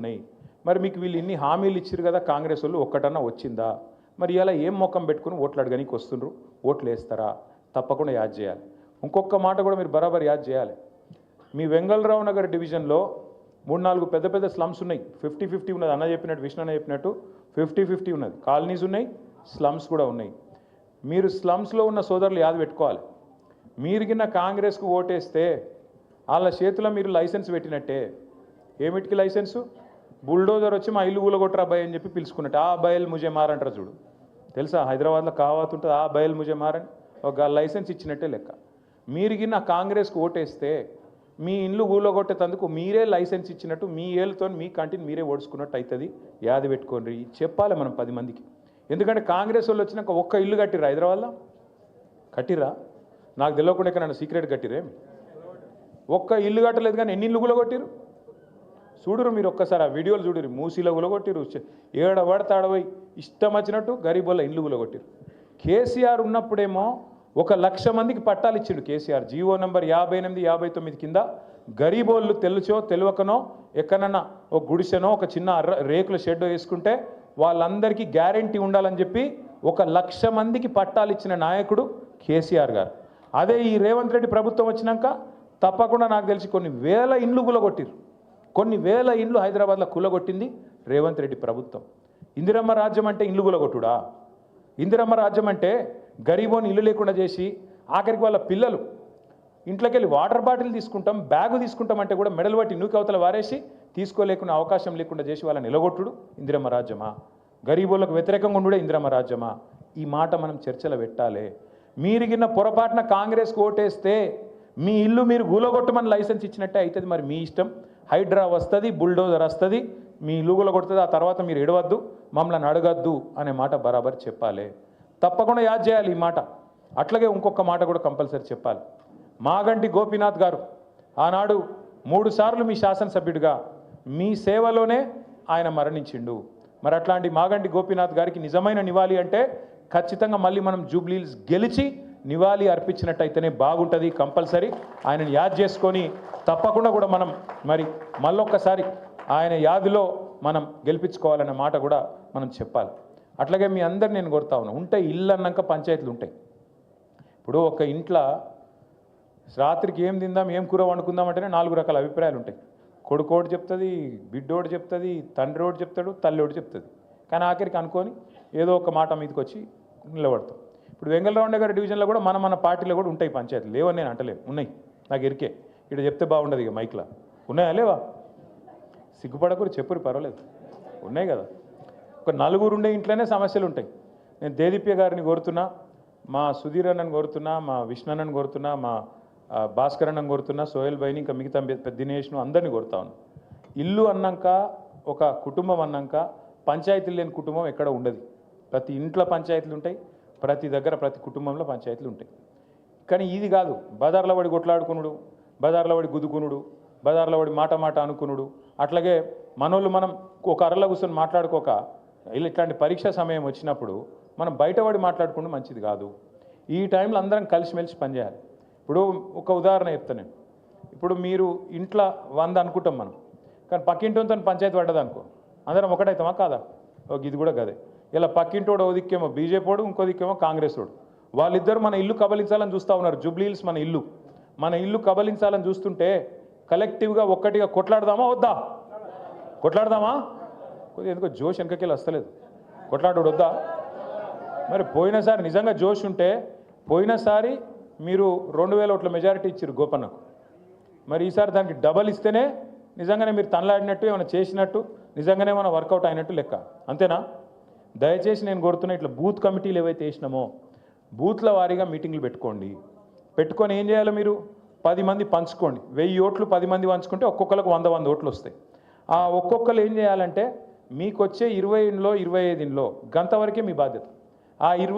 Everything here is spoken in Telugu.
ఉన్నాయి. మరి మీకు వీళ్ళు ఇన్ని హామీలు ఇచ్చారు కదా కాంగ్రెస్ వాళ్ళు, ఒక్కటన్నా వచ్చిందా? మరి ఇలా ఏం మొక్కం పెట్టుకుని ఓట్లు అడగడానికి వస్తుండ్రు? ఓట్లు వేస్తారా? తప్పకుండా యాద్ చేయాలి. ఇంకొక మాట కూడా మీరు బరాబర్ యాద్ చేయాలి. మీ వెంగళరావు నగర్ డివిజన్లో 3-4 పెద్ద పెద్ద స్లమ్స్ ఉన్నాయి. 50-50 ఉన్నది. అన్న చెప్పినట్టు, విష్ణు అన్న చెప్పినట్టు 50-50 ఉన్నది. కాలనీస్ ఉన్నాయి, స్లమ్స్ కూడా ఉన్నాయి. మీరు స్లమ్స్లో ఉన్న సోదరులు యాద పెట్టుకోవాలి. మీరు గిన్న కాంగ్రెస్కు ఓటేస్తే వాళ్ళ చేతిలో మీరు లైసెన్స్ పెట్టినట్టే. ఏమిటికి లైసెన్సు? బుల్డోజర్ వచ్చి మా ఇల్లు కూలగొట్టరా అబ్బాయి అని చెప్పి పిలుచుకున్నట్టు. ఆ బయల్ ముజే మారంటారు చూడు, తెలుసా? హైదరాబాద్లో కావాత్ ఉంటుంది, ఆ బయల్ ముజే మారని ఒక లైసెన్స్ ఇచ్చినట్టే లెక్క. మీరు గిన్న కాంగ్రెస్కు ఓటేస్తే మీ ఇల్లు కూలగొట్టేందుకు మీరే లైసెన్స్ ఇచ్చినట్టు, మీ ఏళ్ళతో మీ కంటిని మీరే ఓడుచుకున్నట్టు అవుతుంది. యాద పెట్టుకోండి. చెప్పాలి మనం 10 మందికి. ఎందుకంటే కాంగ్రెస్ వాళ్ళు వచ్చినాక ఒక్క ఇల్లు కట్టిరా హైదరాబాద్లో? కట్టిరా? నాకు తెలియకుండా ఎక్కడ సీక్రెట్ కట్టిరే? ఒక్క ఇల్లు కట్టలేదు. కానీ ఎన్ని ఇల్లు కూలగొట్టిరు చూడరు మీరు. ఒక్కసారి ఆ వీడియోలు చూడరు. మూసీలో కూలగొట్టిరు, ఏడబడతాడపోయి ఇష్టం వచ్చినట్టు గరీబోళ్ళ ఇల్లు కూలగొట్టిరు. కేసీఆర్ ఉన్నప్పుడేమో 1,00,000 మందికి పట్టాలు ఇచ్చిండు కేసీఆర్. జీవో నంబర్ 58, 59 కింద గరీబోళ్ళు తెలుసో తెలియకనో ఎక్కడన్నా ఒక గుడిసెనో ఒక చిన్న రేకుల షెడ్ వేసుకుంటే వాళ్ళందరికీ గ్యారంటీ ఉండాలని చెప్పి 1,00,000 మందికి పట్టాలు ఇచ్చిన నాయకుడు కేసీఆర్ గారు. అదే ఈ రేవంత్ రెడ్డి ప్రభుత్వం వచ్చినాక తప్పకుండా నాకు తెలిసి కొన్ని వేల ఇండ్లు కూలగొట్టిరు. కొన్ని వేల ఇండ్లు హైదరాబాద్లో కూలగొట్టింది రేవంత్ రెడ్డి ప్రభుత్వం. ఇందిరమ్మ రాజ్యం అంటే ఇండ్లు కూలగొట్టుడా? ఇందిరమ్మ రాజ్యం అంటే గరీబోని ఇల్లు లేకుండా చేసి ఆఖరికి వాళ్ళ పిల్లలు ఇంట్లోకి వెళ్ళి వాటర్ బాటిల్ తీసుకుంటాం, బ్యాగు తీసుకుంటాం అంటే కూడా మెడలు పట్టి నూకి అవతల వారేసి తీసుకోలేకున్న అవకాశం లేకుండా చేసి వాళ్ళని నిలగొట్టుడు ఇందిరమ్మ రాజ్యమా? గరీబోళ్ళకు వ్యతిరేకంగా ఉండుడే ఇందిరమ్మ రాజ్యమా? ఈ మాట మనం చర్చలో పెట్టాలి. మీరిగిన పొరపాటున కాంగ్రెస్కి ఓటేస్తే మీ ఇల్లు మీరు కూలగొట్టమని లైసెన్స్ ఇచ్చినట్టే అవుతుంది. మరి మీ ఇష్టం. హైడ్రా వస్తుంది, బుల్డోజర్ వస్తుంది, మీ ఇల్లు కూలగొడుతుంది. ఆ తర్వాత మీరు ఎడవద్దు, మమ్మల్ని అడగద్దు అనే మాట బరాబర్ చెప్పాలి. తప్పకుండా యాద్ చేయాలి ఈ మాట. అట్లాగే ఇంకొక మాట కూడా కంపల్సరీ చెప్పాలి. మాగంటి గోపీనాథ్ గారు ఆనాడు 3 సార్లు మీ శాసనసభ్యుడిగా మీ సేవలోనే ఆయన మరణించిండు. మరి అట్లాంటి మాగంటి గోపీనాథ్ గారికి నిజమైన నివాళి అంటే ఖచ్చితంగా మళ్ళీ మనం జూబ్లీహిల్స్ గెలిచి నివాళి అర్పించినట్టయితేనే బాగుంటుంది. కంపల్సరీ ఆయనను యాద్ చేసుకొని తప్పకుండా కూడా మనం మరి మళ్ళొక్కసారి ఆయన యాదిలో మనం గెలిపించుకోవాలనే మాట కూడా మనం చెప్పాలి. అట్లాగే మీ అందరు నేను కోరుతా ఉన్నా, ఉంటాయి ఇల్లు అన్నాక పంచాయతీలు ఉంటాయి. ఇప్పుడు ఒక ఇంట్లో రాత్రికి ఏం తిందాం, ఏం కూర వండుకుందాం అంటేనే 4 రకాల అభిప్రాయాలు ఉంటాయి. కొడుకోడు చెప్తుంది, బిడ్డోడు చెప్తుంది, తండ్రి ఒకటి చెప్తాడు, తల్లి ఒకటి చెప్తుంది. కానీ ఆఖరికి అనుకొని ఏదో ఒక మాట మీదకి వచ్చి నిలబడతాం. ఇప్పుడు వెంగళరావు నగర్ డివిజన్లో కూడా మన పార్టీలో కూడా ఉంటాయి పంచాయతీలు. లేవని నేను అంటలేను, ఉన్నాయి. నాకు ఎరికే. ఇక్కడ చెప్తే బాగుండదు. ఇక మైక్లో ఉన్నాయా లేవా? సిగ్గుపడకూరు, చెప్పురు, పర్వాలేదు, ఉన్నాయి కదా. ఒక 4 ఉండే ఇంట్లోనే సమస్యలు ఉంటాయి. నేను దేదీప్య గారిని కోరుతున్నా, మా సుధీర్ అన్నని కోరుతున్నా, మా విష్ణు అన్నని కోరుతున్నా, మా భాస్కర్ అన్నని కోరుతున్నా, సోహెల్ భైని, ఇంకా మిగతా దినేష్ను అందరినీ కోరుతా ఉన్నాను. ఇల్లు అన్నాక, ఒక కుటుంబం అన్నాక పంచాయతీలు లేని కుటుంబం ఎక్కడ ఉండదు. ప్రతి ఇంట్లో పంచాయతీలు ఉంటాయి, ప్రతి దగ్గర ప్రతి కుటుంబంలో పంచాయతీలు ఉంటాయి. కానీ ఇది కాదు, బజార్లో పడి కొట్లాడుకునుడు, బజార్లో పడి గుద్దుకునుడు, బజార్లో పడి మాట అనుకునుడు. అట్లాగే మనోళ్ళు మనం ఒక అరలో కూర్చొని మాట్లాడుకోక ఇట్లాంటి పరీక్ష సమయం వచ్చినప్పుడు మనం బయటపడి మాట్లాడుకుంటూ మంచిది కాదు. ఈ టైంలో అందరం కలిసిమెలిసి పనిచేయాలి. ఇప్పుడు ఒక ఉదాహరణ చెప్తాను నేను. ఇప్పుడు మీరు ఇంట్లో 100 అనుకుంటాం మనం, కానీ పక్కింటితో పంచాయతీ పడ్డదనుకో, అందరం ఒకటైతామా కాదా? ఇది కూడా గదే. ఇలా పక్కింటోడు ఓ దిక్కేమో బీజేపీ వాడు, ఇంకో దిక్కేమో కాంగ్రెస్ వాడు. వాళ్ళిద్దరు మన ఇల్లు కబలించాలని చూస్తూ ఉన్నారు. జూబ్లీహిల్స్ మన ఇల్లు కబలించాలని చూస్తుంటే కలెక్టివ్గా ఒక్కటిగా కొట్లాడదామా వద్దా? కొట్లాడదామా? కొద్దిగా ఎందుకో జోష్ వెనకకెళ్ళి వస్తలేదు. కొట్లాడు వద్దా? మరి పోయినసారి నిజంగా జోష్ ఉంటే, పోయినసారి మీరు 2000 ఓట్ల మెజారిటీ ఇచ్చారు గోపన్నకు. మరి ఈసారి దానికి డబల్ ఇస్తేనే నిజంగానే మీరు తనలాడినట్టు, ఏమైనా చేసినట్టు, నిజంగానే ఏమైనా వర్కౌట్ అయినట్టు లెక్క. అంతేనా? దయచేసి నేను కోరుతున్నా, ఇట్లా బూత్ కమిటీలు ఏవైతే వేసినామో బూత్ల వారీగా మీటింగ్లు పెట్టుకొని ఏం చేయాలో మీరు 10 మంది పంచుకోండి. 1000 ఓట్లు 10 మంది పంచుకుంటే ఒక్కొక్కరికి 100 ఓట్లు వస్తాయి. ఆ ఒక్కొక్కరు ఏం చేయాలంటే మీకు వచ్చే 20 ఇండ్లో 25 ఇండ్లో గంత వరకే మీ బాధ్యత. ఆ 20